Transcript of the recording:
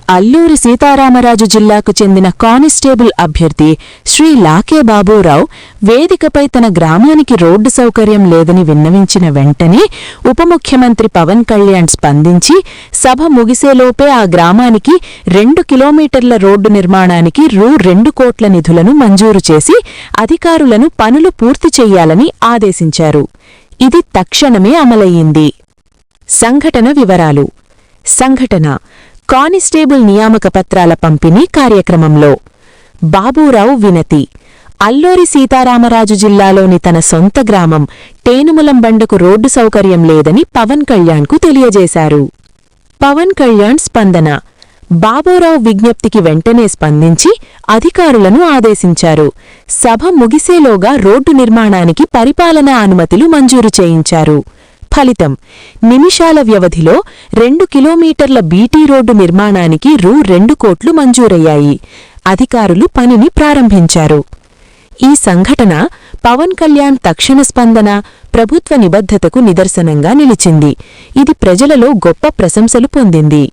అల్లూరి సీతారామరాజు జిల్లాకు చెందిన కానిస్టేబుల్ అభ్యర్థి శ్రీ లాకే బాబూరావు వేదికపై తన గ్రామానికి రోడ్డు సౌకర్యం లేదని విన్నవించిన వెంటనే ఉప ముఖ్యమంత్రి పవన్ కళ్యాణ్ స్పందించి సభ ముగిసేలోపే ఆ గ్రామానికి 2 కిలోమీటర్ల రోడ్డు నిర్మాణానికి రూ. 2 కోట్ల నిధులను మంజూరు చేసి అధికారులను పనులు పూర్తి చెయ్యాలని ఆదేశించారు. ఇది తక్షణమే అమలయ్యింది. సంఘటన వివరాలు. సంఘటన: కానిస్టేబుల్ నియామక పత్రాల పంపిణీ కార్యక్రమంలో బాబూరావు వినతి: అల్లూరి సీతారామరాజు జిల్లాలోని తన సొంత గ్రామం టేనుములంబండకు రోడ్డు సౌకర్యం లేదని పవన్ కళ్యాణ్కు తెలియజేశారు. పవన్ కళ్యాణ్ స్పందన: బాబూరావు విజ్ఞప్తికి వెంటనే స్పందించి అధికారులను ఆదేశించారు. సభ ముగిసేలోగా రోడ్డు నిర్మాణానికి పరిపాలనా అనుమతులు మంజూరు చేయించారు. ఫలితం: నిమిషాల వ్యవధిలో 2 కిలోమీటర్ల బీటీ రోడ్డు నిర్మాణానికి రూ. 2 కోట్లు మంజూరయ్యాయి. అధికారులు పనిని ప్రారంభించారు. ఈ సంఘటన పవన్ కళ్యాణ్ తక్షణ స్పందన, ప్రభుత్వ నిబద్ధతకు నిదర్శనంగా నిలిచింది. ఇది ప్రజలలో గొప్ప ప్రశంసలు పొందింది.